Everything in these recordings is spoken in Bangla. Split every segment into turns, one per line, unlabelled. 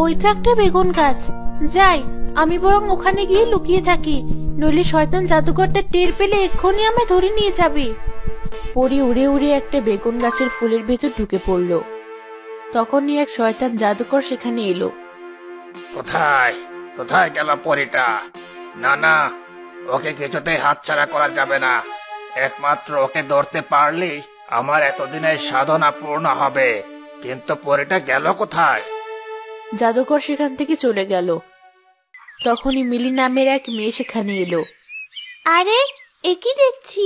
ওই তো একটা বেগুন গাছ। যাই, আমি বরং ওখানে গিয়ে লুকিয়ে থাকি, নইলে শয়তান জাদুকরটা টের পেলে এক্ষুনি আমায় ধরে নিয়ে যাবে। পরি উড়ে উড়ে একটা বেগুন গাছের ফুলের ভেতর ঢুকে পড়ল। তখনই এক শয়তান জাদুকর সেখানে এলো।
কোথায় কোথায় গেল পরীটা? না না, ওকে কিছুতেই হাতছাড়া করা যাবে না। একমাত্র ওকে ধরতে পারলেই আমার এতদিনের সাধনা পূর্ণ হবে। কিন্তু পরীটা গেল কোথায়?
জাদুকর সেখান থেকে চলে গেল। তখনই মিলি নামের এক মেয়ে সেখানে এলো। আরে, একই দেখছি,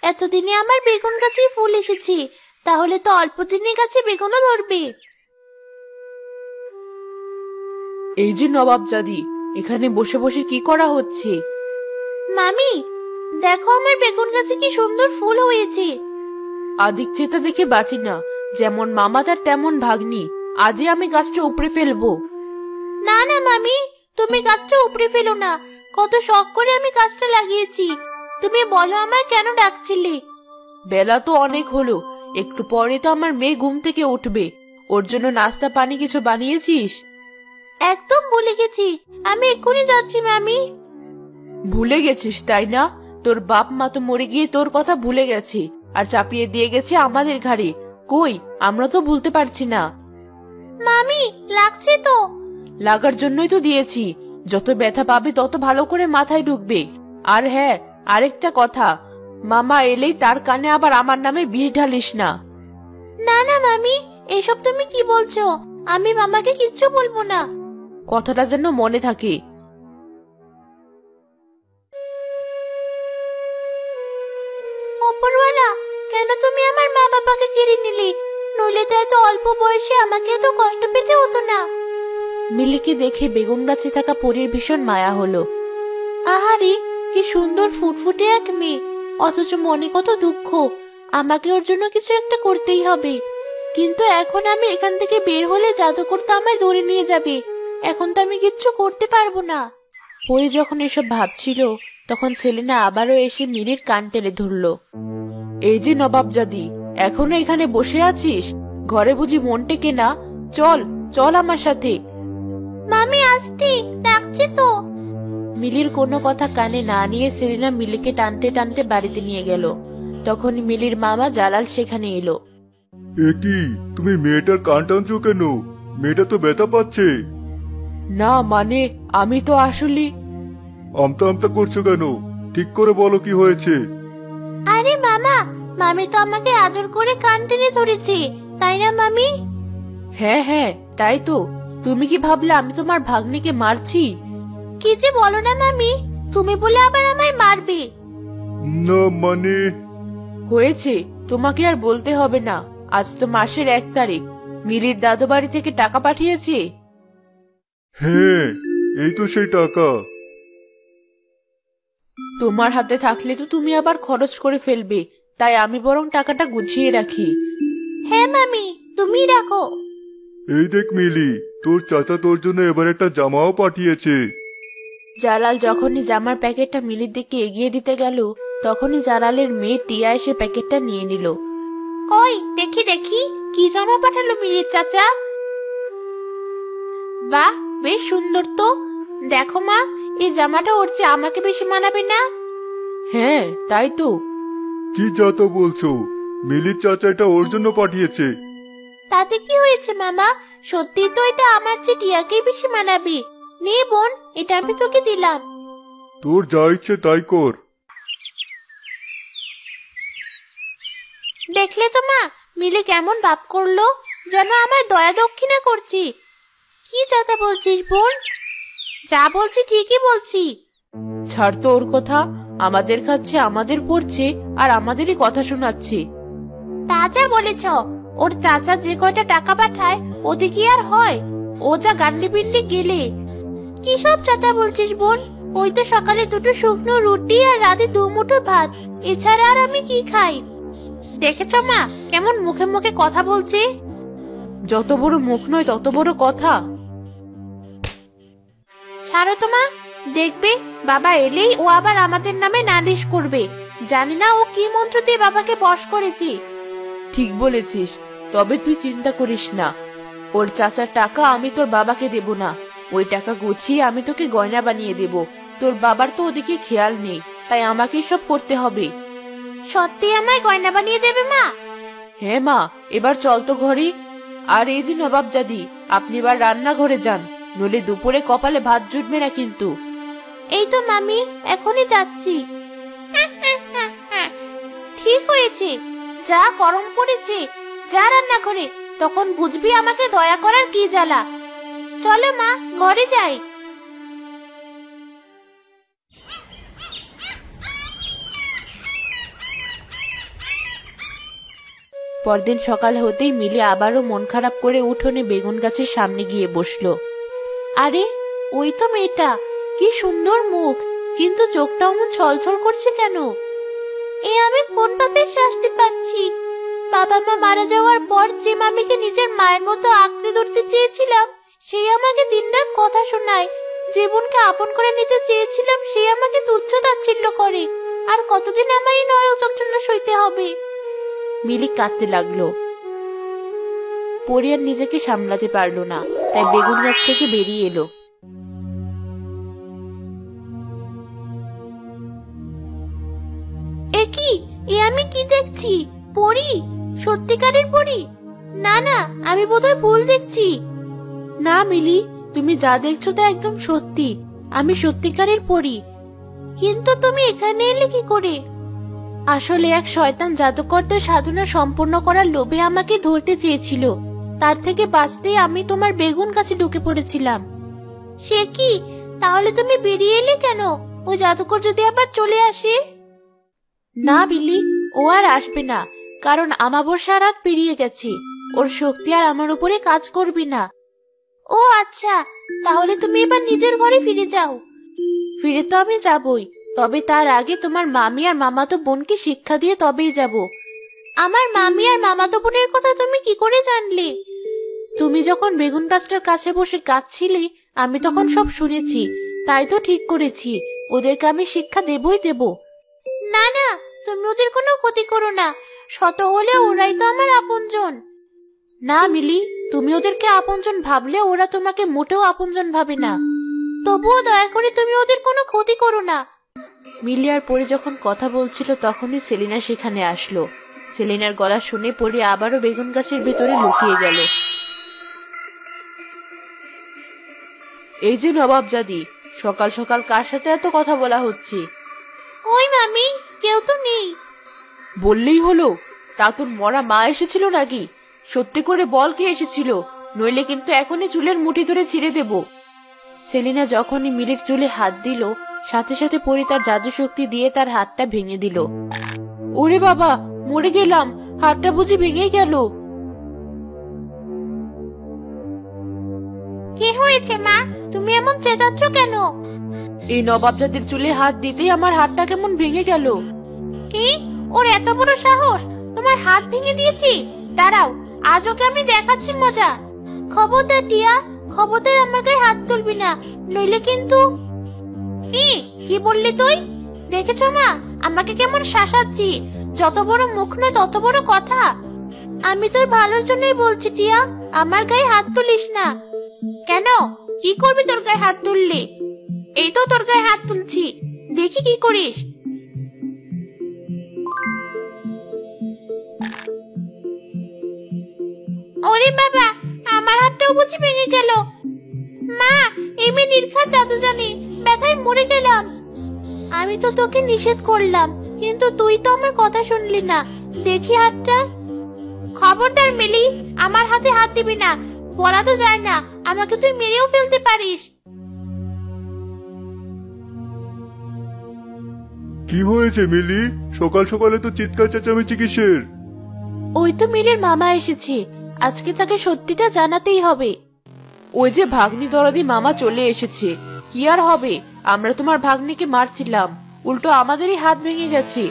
এতদিনে আমার বেগুন গাছে ফুল এসেছে, তাহলে তো অল্প দিনের গাছে বেগুনও ধরবে।
এই যে নবাবজাদি, এখানে বসে বসে কি করা হচ্ছে?
মামি, দেখো আমার বেগুন গাছে কি সুন্দর ফুল হয়েছে।
আদিক থেতা দেখে বাঁচি না, যেমন মামা তার তেমন ভাগ্নি। আজই আমি গাছটা উপড়ে ফেলবো।
না না মামি, তুমি গাছটা উপড়ে ফেলো না, কত শখ করে আমি গাছটা লাগিয়েছি। তুমি বলো আমায় কেন ডাকছিলে?
বেলা তো অনেক হলো, একটু পরে তো আমার মেয়ে ঘুম থেকে উঠবে। ওর জন্য নাস্তা পানি কিছু বানিয়েছিস?
একদম ভুলে গেছি, আমি এক্ষুনি যাচ্ছি মামি।
ভুলে গেছিস তাই না? তোর বাপ মা তো মরে গিয়ে তোর কথা ভুলে গেছে, আর চাপিয়ে দিয়ে গেছে আমাদের ঘাড়ে। কই, আমরা তো ভুলতে পারছি না।
মামি, লাগছে তো।
লাগার জন্যই তো দিয়েছি, যত ব্যথা পাবে তত ভালো করে মাথায় ঢুকবে। আর হ্যাঁ, আরেকটা কথা, মামা এলেই তার কানে আবার আমার নামে বিষ ঢালিস না।
না না মামি, এসব তুমি কি বলছো? আমি মামাকে কিচ্ছু বলবো না।
কথাটা যেন মনে থাকে।
উপরওয়ালা, কেন তুমি আমার মা বাবাকে কেড়ে নিলে? নইলে তো এত অল্প বয়সে আমাকে এত কষ্ট পেতে হতো না।
মিলিকে দেখে বেগুন গাছে থাকা পরীর ভীষণ মায়া হলো।
আহারে, কি সুন্দর ফুটফুটে এক মেয়ে, অথচ মনে কত দুঃখ। আমাকে ওর জন্য কিছু একটা করতেই হবে। কিন্তু এখন আমি এখান থেকে বের হলে জাদুকর তো আমায় ধরে নিয়ে যাবে। এখন তো আমি কিচ্ছু করতে পারবো না।
পরী যখন এসব ভাবছিল, তখন সেলিনা আবারও এসে মিলির কান টেনে ধরল। এই যে নবাবজাদি, এখনো এখানে বসে আছিস? ঘরে বুঝি মন টেকে না? চল চল আমার সাথে।
মামি আসতে ডাকছে তো।
মিলির কোনো কথা কানে না নিয়ে সেলিনা মিলিকে টানতে টানতে বাড়িতে নিয়ে গেল। তখন মিলির মামা জালাল সেখানে এলো।
কি, তুমি মেয়েটার কান টানছো কেন? মেয়েটা তো ব্যথা পাচ্ছে।
না মানে, আমি তো আসলে।
আমতা আমতা করছো কেন? ঠিক করে বলো কি হয়েছে।
আরে মামা, মামি তো আমাকে আদর করে কান টেনে ধরেছে, তাই না মামি?
হ্যাঁ হ্যাঁ, তাই তো। তুমি কি ভাবলে আমি তোমার ভাগ্নিকে মারছি?
কি যে বলো না মামি, তুমি বলে আবার আমায় মারবে?
না মানে।
হয়েছে, তোমাকে আর বলতে হবে না। আজ তো মাসের 1 তারিখ। মিলির দাদু বাড়ি থেকে টাকা পাঠিয়েছে।
হ্যাঁ, এই তো সেই টাকা।
তোমার হাতে থাকলে তো তুমি আবার খরচ করে ফেলবে, তাই আমি বরং টাকাটা গুছিয়ে রাখি।
হ্যাঁ মামি, তুমি রাখো।
এই দেখ মিলি, তোর চাচা তোর জন্য এবার একটা জামাও পাঠিয়েছে।
জালাল যখনই জামার প্যাকেটটা মিলির দিকে এগিয়ে দিতে গেল, তখনই জালালের মেয়ে টিয়া এসে প্যাকেটটা নিয়ে নিল।
ওই দেখি দেখি, কি জামা পাঠালো মিলির চাচা। বাহ, বেশ সুন্দর তো। দেখো মা, এই জামাটা ওর চেয়ে আমাকে বেশি মানাবে না?
হ্যাঁ, তাই তো।
কি যা বলছো? মিলির চাচা এটা ওর জন্য পাঠিয়েছে।
তাতে কি হয়েছে মামা? সত্যি তো এটা আমার চেয়ে টিয়াকেই বেশি মানাবে। নে বোন, এটা আমি তোকে দিলাম।
তোর যা ইচ্ছে তাই কর।
দেখলে তো মা, মিলি কেমন ভাব করলো, যেন আমার দয়া দক্ষিণা করছি। কি যাতা বলছিস বোন? যা বলছি ঠিকই বলছি।
ছাড় তো ওর কথা। আমাদের খাচ্ছে, আমাদের পড়ছে, আর আমাদেরই কথা শোনাচ্ছে।
তা যা বলেছ, ওর চাচা যে কয়টা টাকা পাঠায় ওদিকে আর হয়? ও যা গান্ডি পিন্ডি গেলে। কি সব চাতা বলছিস বোন? ওই তো সকালে 2টো শুকনো রুটি আর রাতে 2 মুঠো ভাত, এছাড়া আর আমি কি খাই? দেখেছ মা, কেমন মুখে মুখে কথা বলছে?
যত বড় মুখ নয় তত বড় কথা।
ছাড়ো তো মা, দেখবে বাবা এলেই ও আবার আমাদের নামে নালিশ করবে। জানি না ও কি মন্ত্র দিয়ে বাবাকে বশ করেছি।
ঠিক বলেছিস, তবে তুই চিন্তা করিস না। ওর চাচার টাকা আমি তোর বাবাকে দেব না। ওই টাকা গুছিয়ে আমি তোকে গয়না বানিয়ে দেব। তোর বাবার তো ওদিকে খেয়াল নেই, তাই আমাকে সব করতে হবে।
সত্যি আমায় গয়না বানিয়ে দেবে মা?
হ্যাঁ মা, এবার চল তো ঘরে। আর এই যে নবাবজাদি, আপনি এবার রান্নাঘরে যান, নইলে দুপুরে কপালে ভাত জুটবে না কিন্তু।
এই তো মামি, এখনই যাচ্ছি। ঠিক হয়েছে, যা গরম পড়েছে, যা রান্নাঘরে, তখন বুঝবি আমাকে দয়া করার কি জ্বালা। চলো মা, ঘরে যাই।
পরদিন সকাল হতেই মিলি আবারও মন খারাপ করে উঠোনে বেগুন গাছের সামনে গিয়ে বসলো।
আরে, ওই তো মেয়েটা, কি সুন্দর মুখ, কিন্তু চোখটা অমন ছলছল করছে কেন? এ আমি কোন পাপের শাস্তি পাচ্ছি? বাবা মা মারা যাওয়ার পর যে মামিকে নিজের মায়ের মতো আঁকড়ে ধরতে চেয়েছিলাম, সেই আমাকে দিনরাত কথা শোনায়। যে বোনকে আপন করে নিতে চেয়েছিলাম, সেই আমাকে তুচ্ছ তাচ্ছিল্য করে। আর কতদিন আমার এই নরক যন্ত্রণা সইতে হবে?
মিলি কাঁদতে লাগলো। পরি আর নিজেকে সামলাতে পারলো না, তাই বেগুন গাছ থেকে বেরিয়ে এলো।
এ কি, এ আমি কি দেখছি? পরী? সত্যিকারের পরী? না না, আমি বোধহয় ভুল দেখছি।
না মিলি, তুমি যা দেখছো তা একদম সত্যি। আমি সত্যিকারের পরী।
কিন্তু তুমি এখানে এলে কি করে?
আসলে এক শয়তান জাদুকরদের সাধনা সম্পূর্ণ করার লোভে আমাকে ধরতে চেয়েছিল। তার থেকে বাঁচতেই আমি তোমার বেগুন গাছে ঢুকে পড়েছিলাম।
সে কি, তাহলে তুমি বেরিয়ে এলে কেন? ওই জাদুকর যদি আবার চলে আসে?
না মিলি, ও আর আসবে না, কারণ আমাবস্যা রাত পেরিয়ে গেছে। ওর শক্তি আর আমার উপরে কাজ করবে না।
ও আচ্ছা, তাহলে তুমি এবার নিজের ঘরে ফিরে যাও।
ফিরে তো আমি যাবই, তবে তার আগে তোমার মামি আর মামাতো বোনকে শিক্ষা দিয়ে তবেই যাব।
আমার মামি আর মামাতো বোনের কথা তুমি কি করে জানলে?
তুমি যখন বেগুন গাছটার কাছে বসে কাঁদছিলে, আমি তখন সব শুনেছি, তাই তো ঠিক করেছি ওদেরকে আমি শিক্ষা দেবই দেব।
না না, তুমি ওদের কোনো ক্ষতি করো না। শত হলে ওরাই তো আমার আপনজন।
না মিলি, তুমি ওদেরকে আপনজন ভাবলে ওরা তোমাকে মোটেও আপনজন ভাবে না।
তবুও দয়া করে তুমি ওদের কোনো ক্ষতি করো না।
মিলি আর পরি যখন কথা বলছিল, তখনই সেলিনা সেখানে আসলো। সেলিনার গলা শুনে পরি আবারও বেগুন গাছের ভেতরে লুকিয়ে গেল। এই যে নবাবজাদি, সকাল সকাল কার সাথে এত কথা বলা হচ্ছে?
ওই মামি, কেউ তো নেই।
বললেই হলো। তা তোর মরা মা এসেছিল নাকি? সত্যি করে বল কে এসেছিল, নইলে কিন্তু এখনই চুলের মুঠি ধরে ছিঁড়ে দেব। সেলিনা যখনই মিলির চুলে হাত দিল, সাথে সাথে পরি তার জাদু শক্তি দিয়ে তার হাতটা ভেঙে দিল। ওরে বাবা, মরে গেলাম, হাতটা বুঝি ভেঙে গেল।
কি হয়েছে মা, তুমি এমন চেঁচাচ্ছ কেন?
এই নবাবজাদের চুলে হাত দিতেই আমার হাতটা কেমন ভেঙে গেল।
কি, ওর এত বড় সাহস? তোমার হাত ভেঙে দিয়েছি? দাঁড়াও, আজ ওকে আমি দেখাচ্ছি মজা। খবরদার টিয়া, খবরদার আমার গায়ে হাত তুলবি না, নইলে কিন্তু। কি বললি তুই? দেখেছ মা, আমাকে কেমন শাসাচ্ছি? যত বড় মুখ নয় তত বড় কথা। আমি তোর ভালোর জন্যই বলছি টিয়া, আমার গায়ে হাত তুলিস না। কেন, কি করবি তোর গায়ে হাত তুললে? এই তো তোর গায়ে হাত তুলছি, দেখি কি করিস। ওরে বাবা, আমার হাতটাও বুঝি ভেঙে গেল। মা, এমনি নির্ঘাত জাদু জানি, ব্যথায় মরে গেলাম। আমি তো তোকে নিষেধ করলাম, কিন্তু তুই তো আমার কথা শুনলি না। দেখি হাতটা। খবরদার মিলি, আমার হাতে হাত দিবি না, বলা তো যায় না, আমাকে তুই মেরেও ফেলতে পারিস।
কি হয়েছে মিলি? সকাল সকালে তো চিৎকার চেঁচামেচি কিসের?
ওই তো মিলির মামা এসেছে, আজকে তাকে সত্যিটা জানাতেই হবে। ওই যে ভাগ্নি দরদি মামা চলে এসেছে। কি আর হবে, আমরা তোমার ভাগ্নিকে মারছিলাম, উল্টো আমাদেরই হাত ভেঙে গেছে।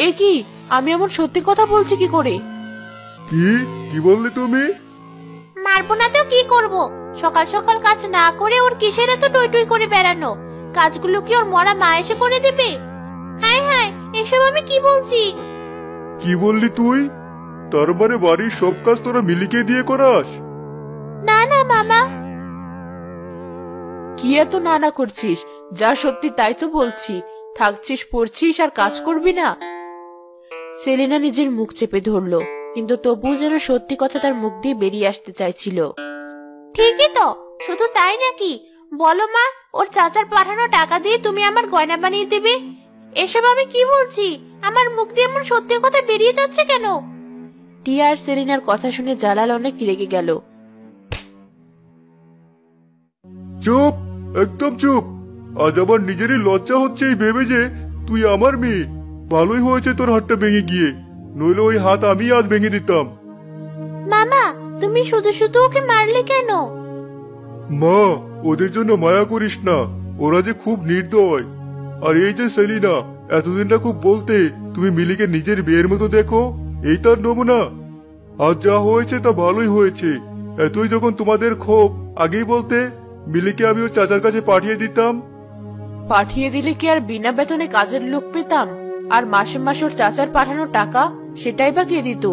এ কি, আমি এমন সত্যি কথা বলছি কি করে?
কি বললে তুমি?
মারবো না তো কি করব? সকাল সকাল কাজ না করে ওর কিসের এত টই টই করে বেড়ানো? কাজগুলো কি ওর মরা মা এসে করে দেবে? হায় হায়, এসব আমি কি বলছি?
কি বললি তুই? তার মানে বাড়ির সব কাজ তোরা মিলিকে দিয়ে করাস?
না না মামা।
কি এত নানা করছিস? যা সত্যি তাই তো বলছি। থাকছিস, পড়ছিস আর কাজ করবি না? সেলিনা নিজের মুখ চেপে ধরলো, কিন্তু তবুও যেন সত্যি কথা তার মুখ দিয়ে বেরিয়ে আসতে চাইছিল।
ঠিকই তো, শুধু তাই নাকি? বলো মা, ওর চাচার পাঠানো টাকা দিয়ে তুমি আমার গয়না বানিয়ে দেবে? এসব আমি কি বলছি? আমার মুখ দিয়ে এমন সত্যি কথা বেরিয়ে যাচ্ছে কেন?
টিয়া আর সেলিনার কথা শুনে জালাল অনেক রেগে গেল।
চুপ, একদম চুপ। আজ আমার নিজেরই লজ্জা হচ্ছে এই ভেবে যে তুই আমার মেয়ে। ভালোই হয়েছে তোর হাতটা ভেঙে গিয়ে, নইলে ওই হাত আমি আজ ভেঙে দিতাম।
মামা, তুমি শুধু শুধু ওকে মারলে কেন?
মা, ওদের জন্য মায়া করিস না, ওরা যে খুব নির্দয়। আর এই যে সেলিনা, এতদিনটা খুব বলতে তুমি মিলিকে নিজের বিয়ের মতো দেখো, এই তার নমুনা। আজ যা হয়েছে তা ভালোই হয়েছে। এতই যখন তোমাদের ক্ষোভ, আগেই বলতে মিলিকে আমি ওর চাচার কাছে পাঠিয়ে দিতাম।
পাঠিয়ে দিলে কি আর বিনা বেতনে কাজের লোক পেতাম? আর মাসে মাসে ওর চাচার পাঠানো টাকা সেটাই বা কে দিত?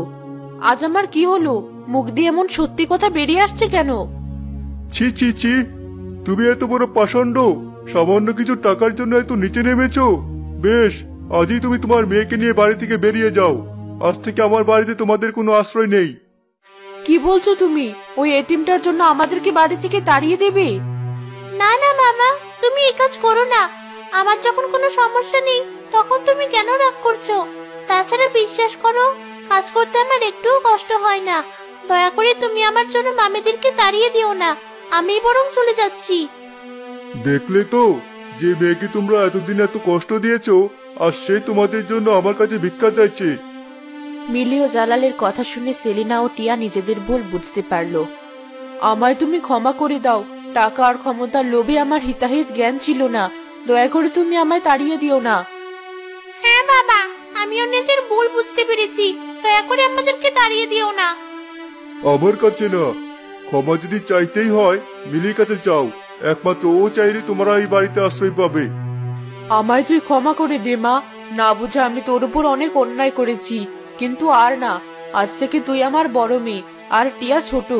আজ আমার কি হলো? মুখ দিয়ে এমন সত্যি কথা বেরিয়ে আসছে কেন?
ছি ছি ছি, তুমি এত বড় পাষণ্ড, সামান্য কিছু টাকার জন্য এত নিচে নেমেছো। বেশ, আজই তুমি তোমার মেয়েকে নিয়ে বাড়ি থেকে বেরিয়ে যাও। আজ থেকে আমার বাড়িতে তোমাদের কোনো আশ্রয় নেই।
কি বলছো তুমি? ওই এতিমটার জন্য আমাদেরকে বাড়ি থেকে তাড়িয়ে দেবে?
না না মামা, তুমি এই কাজ করো না। আমার যখন কোনো সমস্যা নেই তখন তুমি কেন রাগ করছো? তাছাড়া বিশ্বাস করো, কাজ করতে আমার একটুও কষ্ট হয় না। দয়া করে তুমি আমার জন্য মামিদেরকে তাড়িয়ে দিও না, আমি বরং চলে যাচ্ছি।
দেখলে তো, যে মেয়েকে তোমরা এতদিন এত কষ্ট দিয়েছো, আর সে তোমাদের জন্য আমার কাছে ভিক্ষা চাইছে।
মিলি ও জালালের কথা শুনে সেলিনা ও টিয়া নিজেদের ভুল বুঝতে পারলো। আমায় তুমি ক্ষমা করে দাও। টাকা আর ক্ষমতার লোভে আমার হিতাহিত জ্ঞান ছিল না। দয়া করে তুমি আমায় তাড়িয়ে দিও না।
হ্যাঁ বাবা, আমিও নিজের ভুল বুঝতে পেরেছি। দয়া করে আমাদেরকে তাড়িয়ে দিও না।
আমার কাছে না, ক্ষমা যদি চাইতেই হয় মিলির কাছে চাও। একমাত্র ও চাইলে তোমরা এই বাড়িতে আশ্রয় পাবে।
আমায় তুই ক্ষমা করে দে মা। না বুঝে আমি তোর উপর অনেক অন্যায় করেছি, কিন্তু আর না। আজ থেকে তুই আমার বড় মেয়ে, আর টিয়া ছোট।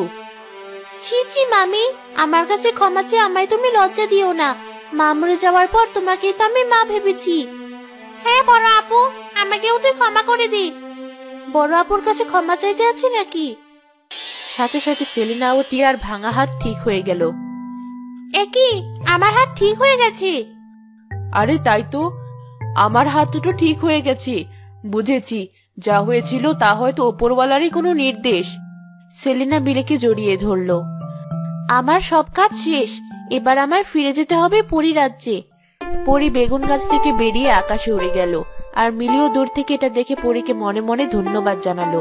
ছি ছি মামি, আমার কাছে ক্ষমা চেয়ে আমায় তুমি লজ্জা দিও না। মা মরে যাওয়ার পর তোমাকে তো আমি মা ভেবেছি। হ্যাঁ বড় আপু, আমাকেও তুই ক্ষমা করে দে। বড় আপুর কাছে ক্ষমা চাইতে আছি নাকি?
সাথে সাথে সেলিনা ও টিয়ার ভাঙা হাত ঠিক হয়ে গেল।
একই, আমার হাত ঠিক হয়ে গেছে।
আরে তাই তো, আমার হাত দুটো ঠিক হয়ে গেছে। বুঝেছি, যা হয়েছিল তা হয়তো ওপরওয়ালারই কোনো নির্দেশ। সেলিনা মিলিকে জড়িয়ে ধরলো।
আমার সব কাজ শেষ, এবার আমায় ফিরে যেতে হবে পরী রাজ্যে।
পরী বেগুন গাছ থেকে বেরিয়ে আকাশে উড়ে গেল, আর মিলিও দূর থেকে এটা দেখে পরীকে মনে মনে ধন্যবাদ জানালো।